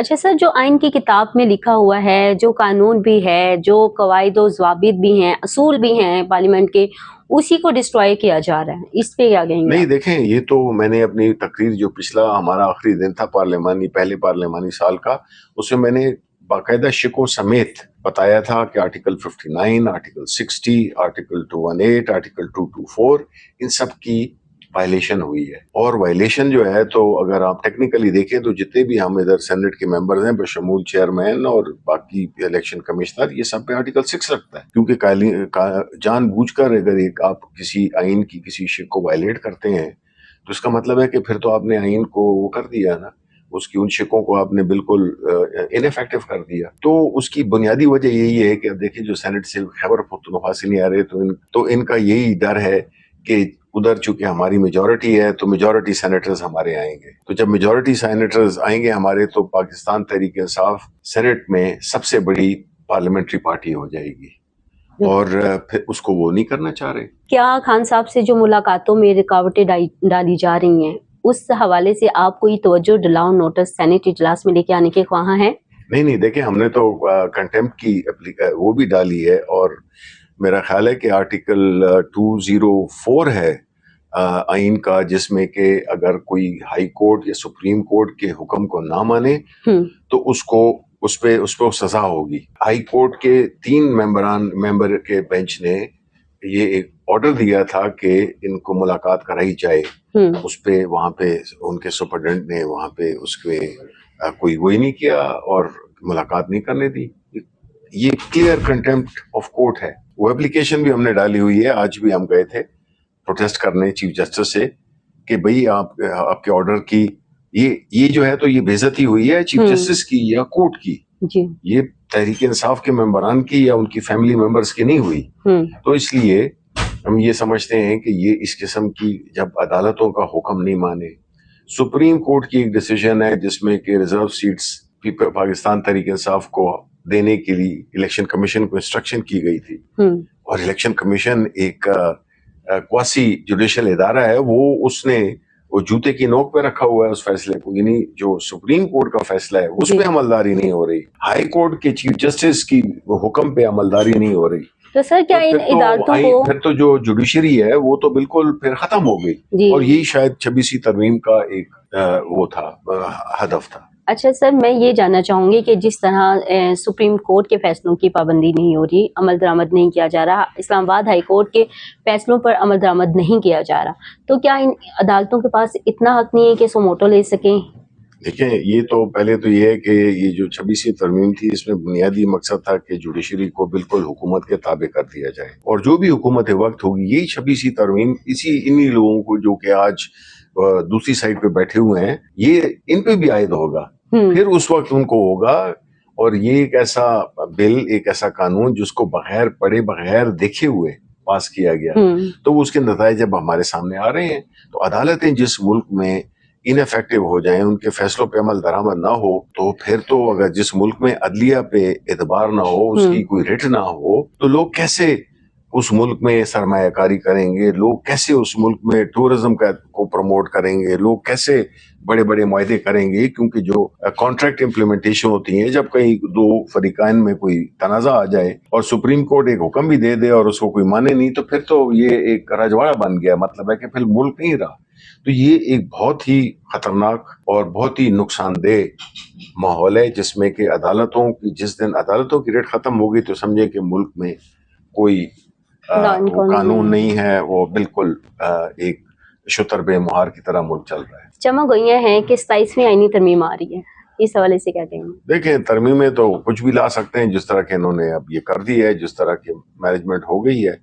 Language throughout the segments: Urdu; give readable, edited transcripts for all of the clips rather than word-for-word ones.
اچھا سر، جو آئین کی کتاب میں لکھا ہوا ہے، جو قانون بھی ہے، جو قواعد و ضوابط بھی ہیں، اصول بھی ہیں پارلیمنٹ کے، اسی کو ڈسٹروائے کیا جا رہا ہے، اس پہ کیا کہیں گے نہیں آپ؟ دیکھیں، یہ تو میں نے اپنی تقریر جو پچھلا ہمارا آخری دن تھا پہلے پارلیمانی سال کا، اس میں نے باقاعدہ شکوں سمیت بتایا تھا کہ آرٹیکل 59، آرٹیکل 60، آرٹیکل 218، آرٹیکل 224 ان سب کی وائلیشن ہوئی ہے. اور وائلیشن جو ہے تو اگر آپ ٹیکنیکلی دیکھیں تو جتنے بھی ہم ادھر سینٹ کے ممبرز ہیں بشمول چیئرمین اور باقی الیکشن کمشنر، یہ سب پہ آرٹیکل 6 لگتا ہے، کیونکہ جان بوجھ کر اگر ایک آپ کسی آئین کی کسی شک کو وائلیٹ کرتے ہیں تو اس کا مطلب ہے کہ پھر تو آپ نے آئین کو وہ کر دیا نا، اس کی ان شکوں کو آپ نے بالکل انیفیکٹو کر دیا. تو اس کی بنیادی وجہ یہی ہے کہ اب دیکھیں جو سینٹ سے خیبر پختونخوا سے نہیں آ رہے تو ان کا یہی ڈر ہے کہ ادھر چونکہ ہماری میجورٹی ہے تو میجورٹی سینیٹرز ہمارے آئیں گے، تو جب میجورٹی سینیٹرز آئیں گے ہمارے تو پاکستان تحریک انصاف سینٹ میں سب سے بڑی پارلیمنٹری پارٹی ہو جائے گی، اور پھر اس کو وہ نہیں کرنا چاہ رہے. کیا خان صاحب سے جو ملاقاتوں میں رکاوٹیں ڈالی جا رہی ہیں، اس حوالے سے آپ کوئی توجہ دلاؤ نوٹس سینٹ اجلاس میں لے کے آنے کے خواہاں ہیں؟ نہیں دیکھیں، ہم نے تو کنٹمپٹ کی وہ بھی ڈالی ہے، اور میرا خیال ہے کہ آرٹیکل 204 ہے آئین کا، جس میں کہ اگر کوئی ہائی کورٹ یا سپریم کورٹ کے حکم کو نہ مانے تو اس پہ سزا ہوگی. ہائی کورٹ کے 3 ممبر کے بینچ نے یہ ایک آرڈر دیا تھا کہ ان کو ملاقات کرائی جائے، اس پہ وہاں پہ ان کے سپرڈنٹ نے وہاں پہ اس کے کوئی وہی نہیں کیا اور ملاقات نہیں کرنے دی. یہ کلیئر کنٹمپٹ آف کورٹ ہے. وہ اپلیکیشن بھی ہم نے ڈالی ہوئی ہے، آج بھی ہم گئے تھے پروٹیسٹ کرنے چیف جسٹس سے کہ بھئی آپ کے آرڈر کی یہ جو ہے تو یہ بے عزتی ہوئی ہے چیف جسٹس کی یا کورٹ کی، یہ تحریک انصاف کے ممبران کی یا ان کی فیملی ممبرز کی نہیں ہوئی. تو اس لیے ہم یہ سمجھتے ہیں کہ یہ اس قسم کی جب عدالتوں کا حکم نہیں مانے، سپریم کورٹ کی ایک ڈیسیژن ہے جس میں کہ ریزرو سیٹس پاکستان تحریک انصاف کو دینے کے لیے الیکشن کمیشن کو انسٹرکشن کی گئی تھی، اور الیکشن کمیشن ایک کواسی جوڈیشل ادارہ ہے، اس نے وہ جوتے کی نوک پہ رکھا ہوا ہے اس فیصلے کو، یعنی جو سپریم کورٹ کا فیصلہ ہے اس پہ عملداری نہیں ہو رہی، ہائی کورٹ کے چیف جسٹس کی حکم پہ عملداری نہیں ہو رہی. تو سر کیا ان ادارتوں کو پھر تو جو جوڈیشری ہے وہ تو بالکل پھر ختم ہو گئی، اور یہی شاید 26ویں ترمیم کا ایک وہ تھا، ہدف تھا. اچھا سر، میں یہ جاننا چاہوں گی کہ جس طرح سپریم کورٹ کے فیصلوں کی پابندی نہیں ہو رہی، عمل درآمد نہیں کیا جا رہا، اسلام آباد ہائی کورٹ کے فیصلوں پر عمل درآمد نہیں کیا جا رہا، تو کیا ان عدالتوں کے پاس اتنا حق نہیں ہے کہ سو موٹو لے سکیں؟ دیکھیں، یہ تو پہلے تو یہ ہے کہ یہ جو 26ویں ترمیم تھی اس میں بنیادی مقصد تھا کہ جوڈیشری کو بالکل حکومت کے تابع کر دیا جائے، اور جو بھی حکومت وقت ہوگی یہی 26ویں ترمیم انہی لوگوں کو جو کہ آج دوسری سائڈ پہ بیٹھے ہوئے ہیں یہ ان پہ بھی عائد ہوگا، پھر اس وقت ان کو ہوگا. اور یہ ایک ایسا بل، ایک ایسا قانون جس کو بغیر پڑھے بغیر دیکھے ہوئے پاس کیا گیا، تو اس کے نتائج جب ہمارے سامنے آ رہے ہیں. تو عدالتیں جس ملک میں انیفیکٹو ہو جائیں، ان کے فیصلوں پہ عمل درآمد نہ ہو، تو پھر تو اگر جس ملک میں عدلیہ پہ اعتبار نہ ہو، اس کی کوئی ریٹ نہ ہو، تو لوگ کیسے اس ملک میں سرمایہ کاری کریں گے، لوگ کیسے اس ملک میں ٹورزم کو پروموٹ کریں گے، لوگ کیسے بڑے بڑے معاہدے کریں گے. کیونکہ جو کانٹریکٹ امپلیمنٹیشن ہوتی ہیں، جب کہیں 2 فریقین میں کوئی تنازع آ جائے اور سپریم کورٹ ایک حکم بھی دے دے اور اس کو کوئی مانے نہیں، تو پھر تو یہ ایک رجواڑہ بن گیا، مطلب ہے کہ پھر ملک نہیں رہا. تو یہ ایک بہت ہی خطرناک اور بہت ہی نقصان دہ ماحول ہے، جس میں کہ جس دن عدالتوں کی ریٹ ختم ہوگی تو سمجھے کہ ملک میں کوئی قانون نہیں ہے، وہ بالکل ایک شتر بے مہار کی طرح ملک چل رہا ہے. چمک گوئیاں ہیں کہ 27ویں آئینی ترمیم آ رہی ہے، اس حوالے سے کیا کہیں گے؟ دیکھیں، ترمیمیں تو کچھ بھی لا سکتے ہیں، جس طرح کہ انہوں نے اب یہ کر دی ہے، جس طرح کی مینجمنٹ ہو گئی ہے،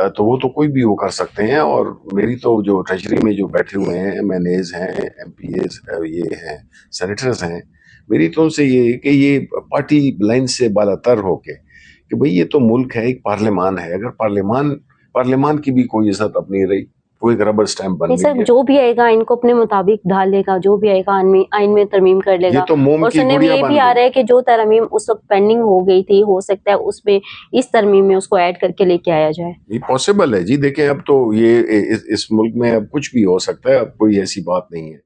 تو وہ تو کوئی بھی وہ کر سکتے ہیں. اور میری تو جو ٹریجری میں جو بیٹھے ہوئے ہیں ایم این ایز ہیں، ایم پی ایز یہ ہیں، سینیٹرز ہیں، میری تو ان سے یہ ہے کہ یہ پارٹی لائن سے بالا تر ہو کے کہ بھئی یہ تو ملک ہے، ایک پارلیمان ہے، اگر پارلیمان کی بھی کوئی عزت اب نہیں رہی، وہ ایک ربر سٹیمپ بن سر گئی ہے. جو بھی آئے گا ان کو اپنے مطابق ڈھال لے گا، جو بھی آئے گا آئین میں ترمیم کر لے گا. یہ تو موم اور کی سننے میں گڑیا یہ بن بھی آ گئی. رہا ہے کہ جو ترمیم اس وقت پینڈنگ ہو گئی تھی، ہو سکتا ہے اس میں اس ترمیم میں اس کو ایڈ کر کے لے کے آیا جائے. یہ پاسبل ہے جی. دیکھیں، اب تو یہ اس ملک میں اب کچھ بھی ہو سکتا ہے، اب کوئی ایسی بات نہیں ہے.